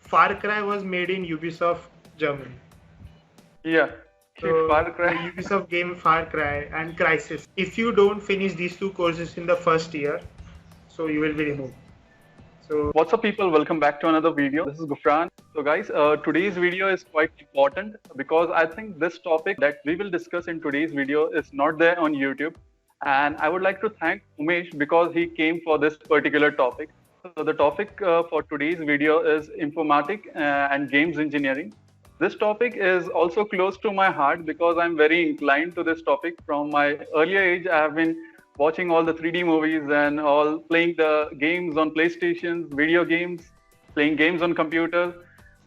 Far Cry was made in Ubisoft Germany. Yeah, So Far the Cry. Ubisoft game Far Cry and Crysis. If you don't finish these two courses in the first year, so you will be removed. So What's up, people? Welcome back to another video. This is Gufran. So, guys, today's video is quite important because I think this topic that we will discuss in today's video is not there on YouTube. And I would like to thank Umesh because he came for this particular topic. So, the topic for today's video is informatic and games engineering. This topic is also close to my heart because I'm very inclined to this topic. From my earlier age, I have been watching all the 3D movies and all playing the games on PlayStations, video games, playing games on computers.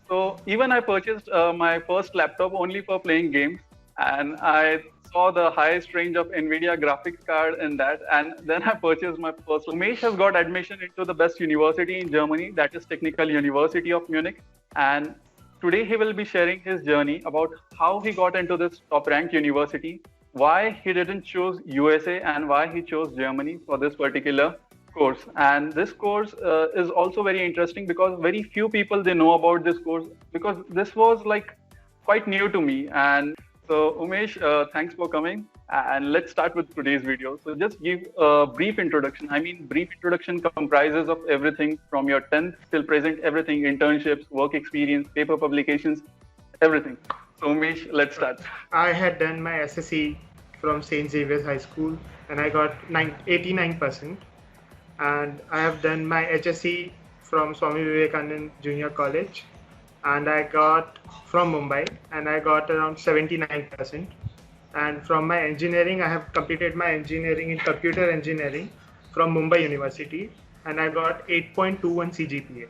So even I purchased my first laptop only for playing games, and I saw the highest range of NVIDIA graphics card in that, and then I purchased my first. Umesh has got admission into the best university in Germany, that is Technical University of Munich, and today he will be sharing his journey about how he got into this top-ranked university, why he didn't choose USA, and why he chose Germany for this particular course. And this course is also very interesting because very few people they know about this course because this was like quite new to me. And so Umesh, thanks for coming. And let's start with today's video. So just give a brief introduction. I mean, brief introduction comprises of everything from your 10th till present, everything, internships, work experience, paper publications, everything. So Umesh, let's start. I had done my SSC from St. Xavier's High School and I got 89%. And I have done my HSC from Swami Vivekanand Junior College and I got from Mumbai and I got around 79%. And from my engineering, I have completed my engineering in computer engineering from Mumbai University and I got 8.21 CGPA.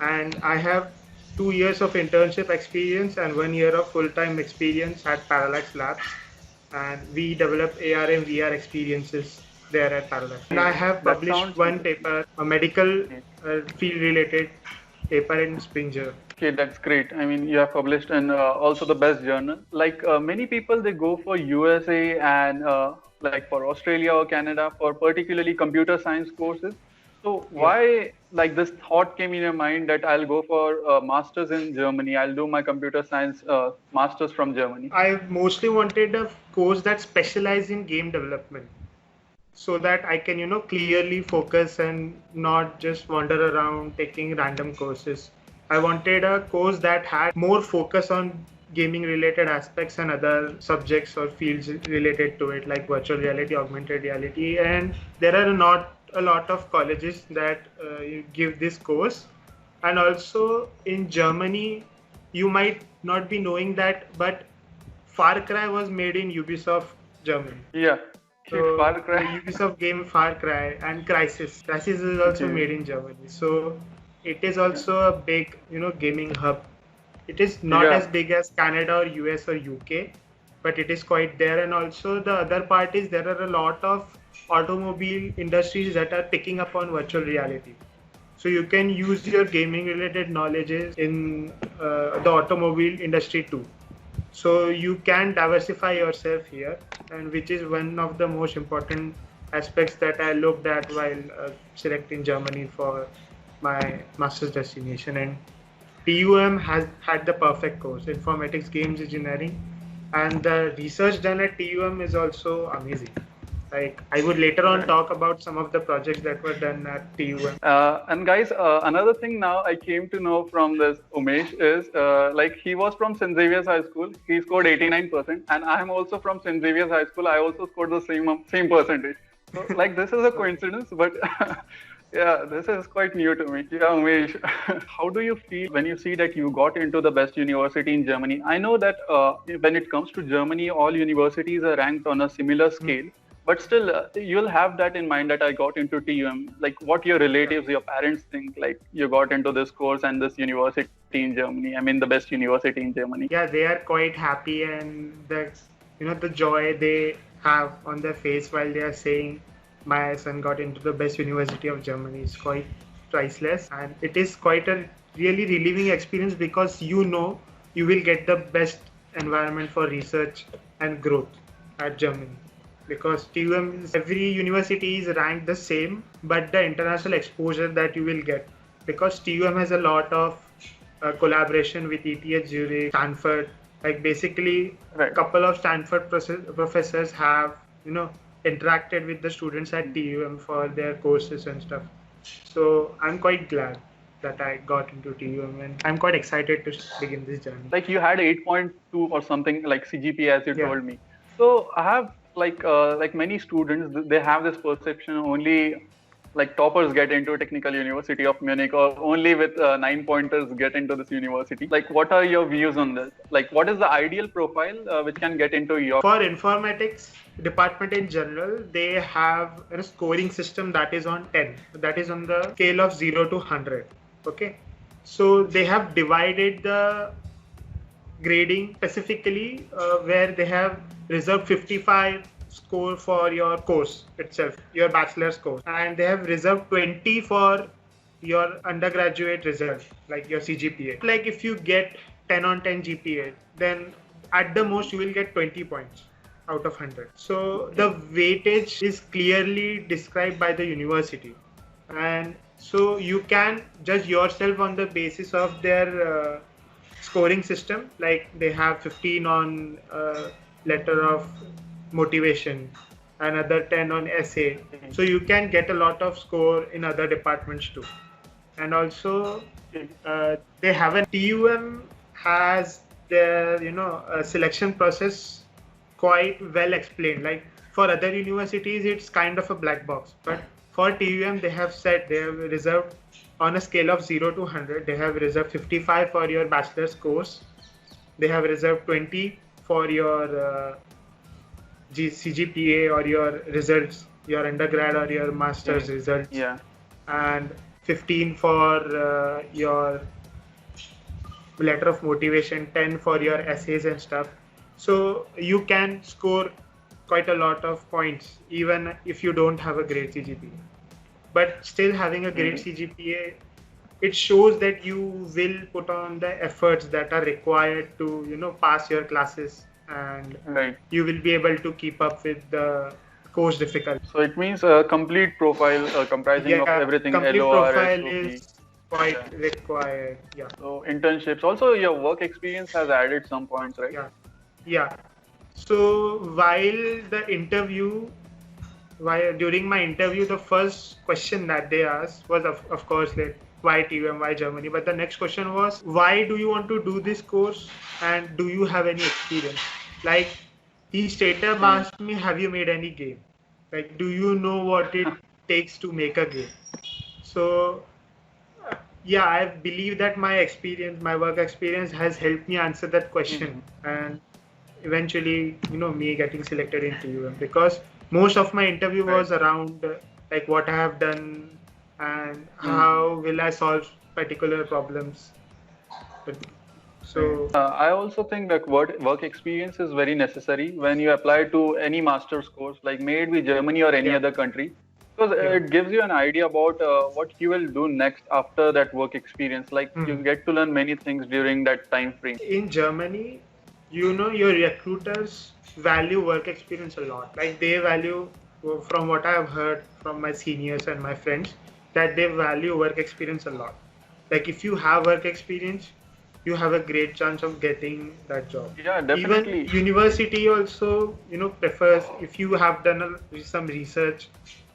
And I have 2 years of internship experience and 1 year of full-time experience at Parallax Labs. And we develop AR and VR experiences there at Parallax. And I have published one paper, a medical field-related paper in Springer. Okay, that's great. I mean, you have published in also the best journal. Like many people, they go for USA and like for Australia or Canada for particularly computer science courses. So why like this thought came in your mind that I'll go for a master's in Germany? I'll do my computer science master's from Germany. I mostly wanted a course that specialized in game development, so that I can, clearly focus and not just wander around taking random courses. I wanted a course that had more focus on gaming related aspects and other subjects or fields related to it, like virtual reality, augmented reality. And there are not a lot of colleges that give this course. And also in Germany, you might not be knowing that, but Far Cry was made in Ubisoft Germany. Yeah. So Far Cry. the Ubisoft game Far Cry and Crysis. Crysis is also made in Germany. So it is also a big, gaming hub. It is not as big as Canada or US or UK, but it is quite there. And also the other part is there are a lot of automobile industries that are picking up on virtual reality. So you can use your gaming related knowledges in the automobile industry too. So you can diversify yourself here, and which is one of the most important aspects that I looked at while selecting Germany for my master's destination. And TUM has had the perfect course, Informatics Games Engineering, and the research done at TUM is also amazing. Like I would later on talk about some of the projects that were done at TUM. And guys, another thing now I came to know from this Umesh is like he was from St. Xavier's High School. He scored 89%, and I am also from St. Xavier's High School. I also scored the same percentage. So like this is a coincidence, but yeah, this is quite new to me. Yeah, Umesh, how do you feel when you see that you got into the best university in Germany? I know that when it comes to Germany, all universities are ranked on a similar scale. But still, you'll have that in mind that I got into TUM. Like what your relatives, your parents think, like you got into this course and this university in Germany. I mean, the best university in Germany. Yeah, they are quite happy, and the joy they have on their face while they are saying my son got into the best university of Germany is quite priceless. And it is quite a really relieving experience because you will get the best environment for research and growth at Germany. Because TUM, every university is ranked the same, but the international exposure that you will get, because TUM has a lot of a collaboration with ETH Zurich, Stanford. Like basically, a Right. couple of Stanford professors have, interacted with the students at TUM for their courses and stuff. So I'm quite glad that I got into TUM, and I'm quite excited to begin this journey. Like you had 8.2 or something like CGPA as you Yeah. told me. So I have like many students, they have this perception only like toppers get into Technical University of Munich, or only with 9 pointers get into this university. Like, what are your views on this? Like, what is the ideal profile which can get into your? For informatics department in general, they have a scoring system that is on 10. That is on the scale of 0 to 100. Okay. So they have divided the grading specifically where they have reserved 55 score for your course itself, your bachelor's course, and they have reserved 20 for your undergraduate result, like your CGPA. Like if you get 10 on 10 GPA, then at the most you will get 20 points out of 100. So the weightage is clearly described by the university, and so you can judge yourself on the basis of their scoring system. Like they have 15 on letter of motivation, another 10 on essay. So you can get a lot of score in other departments too. And also they have a TUM has their selection process quite well explained. Like for other universities it's kind of a black box, but for TUM they have said they have reserved on a scale of 0 to 100, they have reserved 55 for your bachelor's course, they have reserved 20 for your CGPA or your results, your undergrad or your master's results, and 15 for your letter of motivation, 10 for your essays and stuff. So you can score quite a lot of points even if you don't have a great CGPA. But still having a great CGPA, it shows that you will put on the efforts that are required to pass your classes, and you will be able to keep up with the course difficulty. So it means a complete profile comprising of everything. Complete LOR, profile SOP. is quite required. Yeah. So internships. Also, your work experience has added some points, right? Yeah. So during my interview, the first question that they asked was of course like why TUM, why Germany, but the next question was why do you want to do this course and do you have any experience? Like he straight up asked me, have you made any game? Like do you know what it takes to make a game? So yeah, I believe that my work experience has helped me answer that question, and eventually me getting selected in TUM, because most of my interview was around like what I have done and how will I solve particular problems. So I also think that work experience is very necessary when you apply to any master's course, like may it be Germany or any other country, because it gives you an idea about what you will do next after that work experience. Like you get to learn many things during that time frame. In Germany, your recruiters value work experience a lot. Like they value, from what I have heard from my seniors and my friends, that they value work experience a lot. Like if you have work experience, you have a great chance of getting that job. Yeah, definitely. Even university also, prefers if you have done some research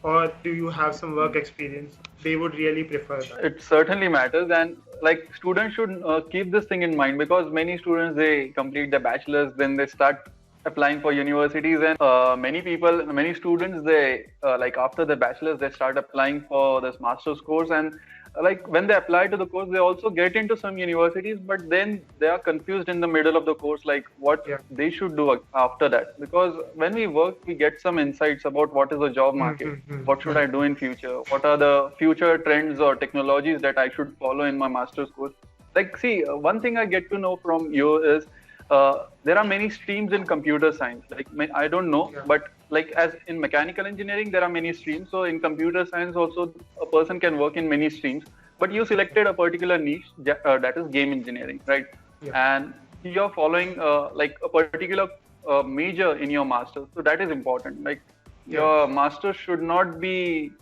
or do you have some work experience, they would really prefer that. It certainly matters, and like students should keep this thing in mind, because many students, they complete their bachelor's, then they start applying for universities, and many students, they like after the bachelor's they start applying for this master's course, and like when they apply to the course they also get into some universities, but then they are confused in the middle of the course, like what they should do after that, because when we work we get some insights about what is the job market, what should I do in future, what are the future trends or technologies that I should follow in my master's course. Like see, one thing I get to know from you is there are many streams in computer science. Like I don't know, but like as in mechanical engineering, there are many streams. So in computer science also, a person can work in many streams. But you selected a particular niche, that is game engineering, right? And you're following like a particular major in your master's. So that is important. Like your master's should not be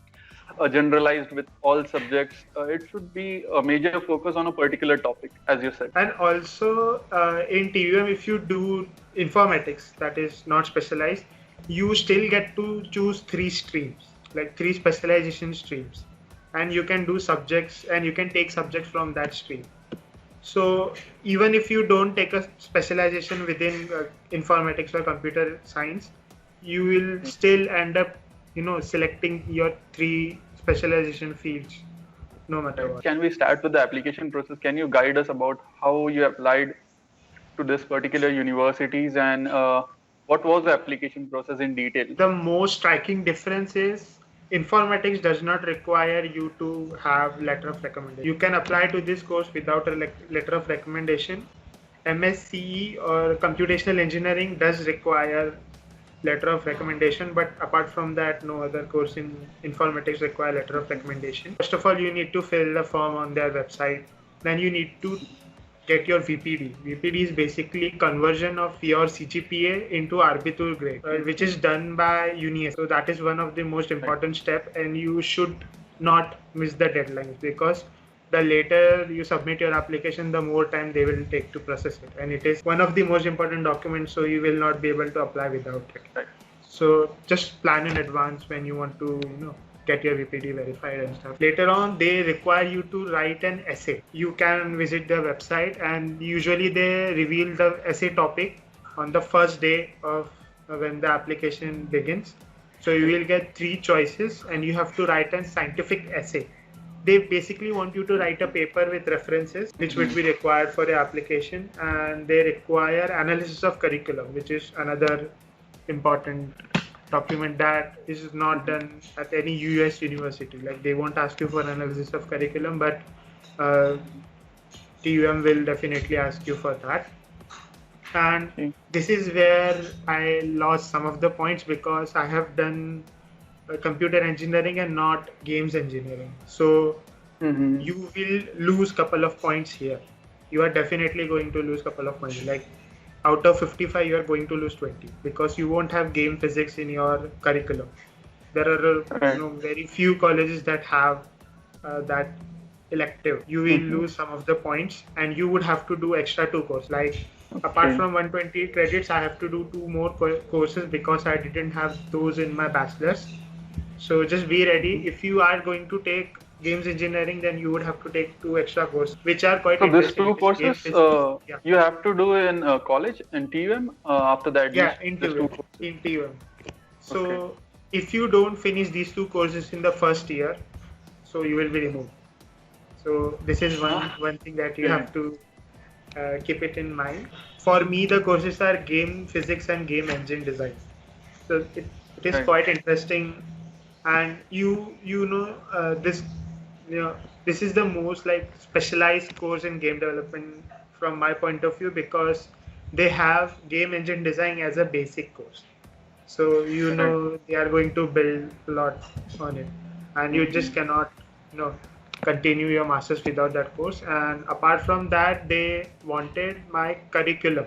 generalized with all subjects. It should be a major focus on a particular topic, as you said. And also in TUM, if you do informatics, that is not specialized, you still get to choose three streams, like three specialization streams, and you can do subjects and you can take subjects from that stream. So even if you don't take a specialization within informatics or computer science, you will still end up, selecting your three specialization fields, no matter what. Can we start with the application process? Can you guide us about how you applied to this particular universities and what was the application process in detail? The most striking difference is informatics does not require you to have letter of recommendation. You can apply to this course without a letter of recommendation. MSCE or computational engineering does require letter of recommendation, but apart from that, no other course in informatics require letter of recommendation. First of all, you need to fill the form on their website. Then you need to get your VPD. VPD is basically conversion of your CGPA into Arbitur grade, which is done by UniS. So that is one of the most important step, and you should not miss the deadlines, because the later you submit your application, the more time they will take to process it, and it is one of the most important documents, so you will not be able to apply without it. Right. So just plan in advance when you want to get your VPD verified and stuff. Later on, they require you to write an essay. You can visit their website, and usually they reveal the essay topic on the first day of when the application begins. So you will get three choices, and you have to write a scientific essay. They basically want you to write a paper with references, which would be required for the application, and they require analysis of curriculum, which is another important document that is not done at any US university. Like, they won't ask you for analysis of curriculum, but TUM will definitely ask you for that. And this is where I lost some of the points, because I have done computer engineering and not games engineering. So you will lose couple of points here. You are definitely going to lose couple of points. Like, out of 55, you are going to lose 20, because you won't have game physics in your curriculum. There are very few colleges that have that elective. You will lose some of the points, and you would have to do extra 2 courses. Like, apart from 120 credits, I have to do 2 more courses, because I didn't have those in my bachelor's. So just be ready. If you are going to take games engineering, then you would have to take 2 extra courses, which are quite interesting. So these 2 courses you have to do in college, in TUM, after that? Yeah, in TUM. So if you don't finish these 2 courses in the first year, so you will be removed. So this is one thing that you have to keep it in mind. For me, the courses are game physics and game engine design. So it is quite interesting. And this is the most like specialized course in game development from my point of view, because they have game engine design as a basic course. So they are going to build a lot on it, and you just cannot continue your masters without that course. And apart from that, they wanted my curriculum,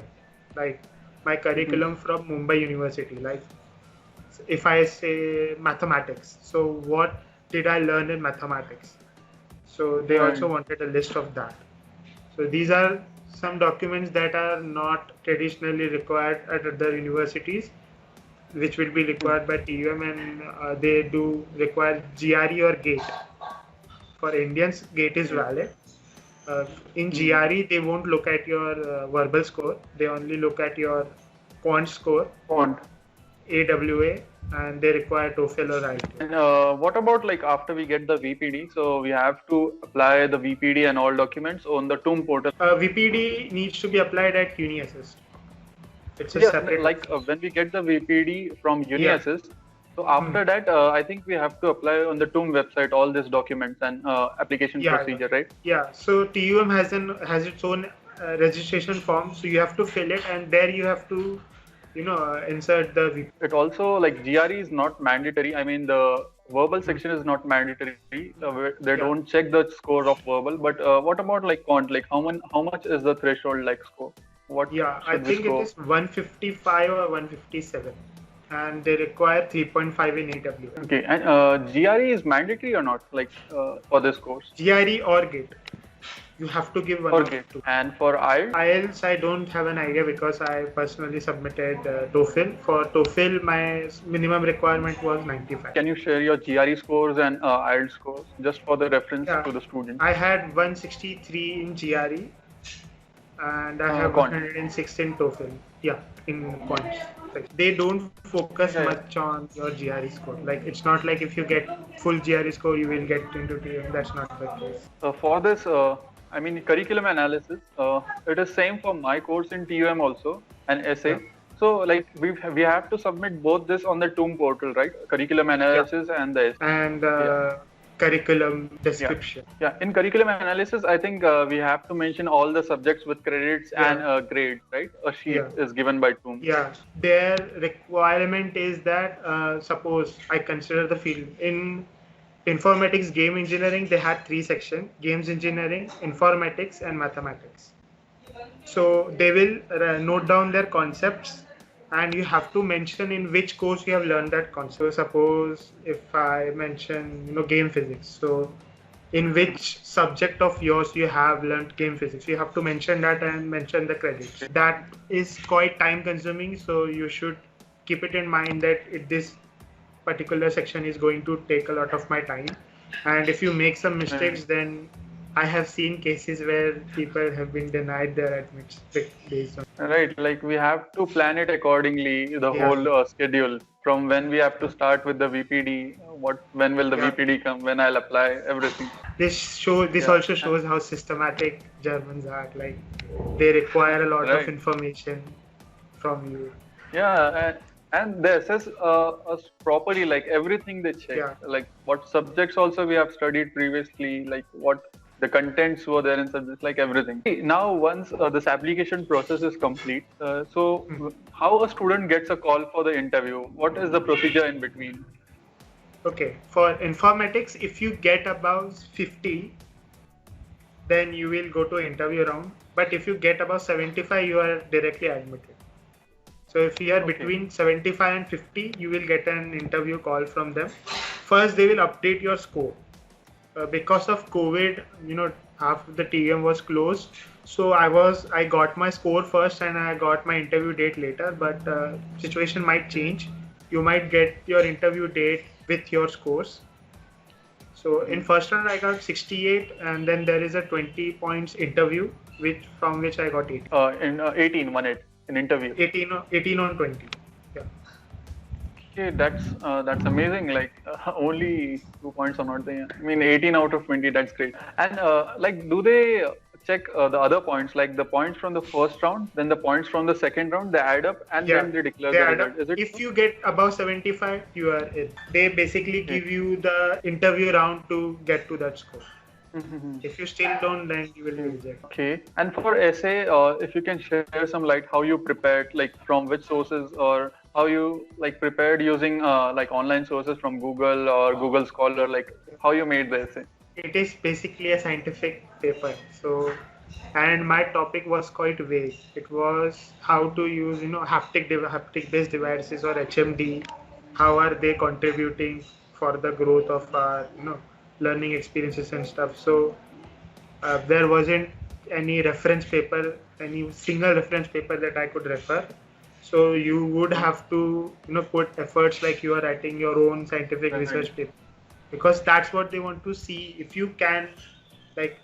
like my curriculum from Mumbai University. Like, if I say mathematics, so what did I learn in mathematics? So they also wanted a list of that. So these are some documents that are not traditionally required at other universities, which will be required by TUM, and they do require GRE or GATE. For Indians, GATE is valid. In GRE, they won't look at your verbal score. They only look at your quant score. AWA, and they require TOEFL or IELTS. And what about like after we get the VPD? So we have to apply the VPD and all documents on the TUM portal. VPD needs to be applied at UniAssist. It's a separate. Like when we get the VPD from UniAssist, so after that, I think we have to apply on the TUM website all these documents and application procedure, right? Yeah. So TUM has its own registration form, so you have to fill it, and there you have to insert the VPD. It also, like, GRE is not mandatory. I mean, the verbal section is not mandatory. They don't check the score of verbal. But what about like quant? Like, how much is the threshold like score? I think it is 155 or 157. and they require 3.5 in AWS. Okay, and GRE is mandatory or not, like for this course? GRE or GATE. You have to give one Okay, of two. and for IELTS? IELTS, I don't have an idea because I personally submitted TOEFL. For TOEFL, my minimum requirement was 95. Can you share your GRE scores and IELTS scores just for the reference Yeah. to the student? I had 163 in GRE and I have Quant. 106 in TOEFL. Yeah, in quant. They don't focus Yeah. much on your GRE score. Like it's not like if you get full GRE score, you will get into TM. That's not the case. For this, I mean curriculum analysis, it is same for my course in TUM also, and essay. Yeah. So like we have to submit both this on the TUM portal, right? Curriculum analysis and the essay. And curriculum description. Yeah, in curriculum analysis, I think we have to mention all the subjects with credits and grades, right? A sheet is given by TUM. Yeah, their requirement is that suppose I consider the field in informatics, game engineering, they had 3 sections: games engineering, informatics, and mathematics. So they will note down their concepts, and you have to mention in which course you have learned that concept. So suppose if I mention game physics, so in which subject of yours you have learned game physics, you have to mention that and mention the credits. That is quite time consuming, so you should keep it in mind that this particular section is going to take a lot of my time, and if you make some mistakes, then I have seen cases where people have been denied their admits based on. Right, like we have to plan it accordingly, the whole schedule, from when we have to start with the VPD, when will the VPD come, when I'll apply, everything. This also shows how systematic Germans are. Like they require a lot of information from you. Yeah, and they assess us properly, like everything they check, like what subjects also we have studied previously, like what the contents were there in subjects, like everything. Now, once this application process is complete, so how a student gets a call for the interview? What is the procedure in between? Okay, for informatics, if you get above 50, then you will go to interview round. But if you get above 75, you are directly admitted. So if you are between 75 and 50, you will get an interview call from them. First, they will update your score. Because of COVID, half of the TM was closed. So I got my score first and I got my interview date later. But situation might change. You might get your interview date with your scores. So in first round I got 68, and then there is a 20 points interview, from which I got 18. 18 in interview. 18 on 20. Yeah. Okay, that's amazing. Like only 2 points are not there. I mean, 18 out of 20. That's great. And like, do they check the other points, like the points from the first round, then the points from the second round? They add up and then they declare the result. Is it? If you get above 75, you are in. They basically give you the interview round to get to that score. If you still don't, then you will be rejected. Okay. And for essay, if you can share some light how you prepared, like from which sources, or how you like prepared using like online sources from Google or Google Scholar, like how you made the essay. It is basically a scientific paper. So, and my topic was quite vague. It was how to use haptic based devices or HMD. How are they contributing for the growth of our learning experiences and stuff. So there wasn't any reference paper, any single reference paper that I could refer. So you would have to put efforts like you are writing your own scientific research paper, because that's what they want to see. If you can, like,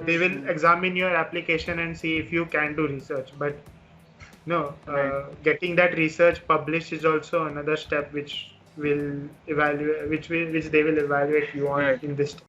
they will examine your application and see if you can do research. But getting that research published is also another step which will evaluate, which they will evaluate you on in this.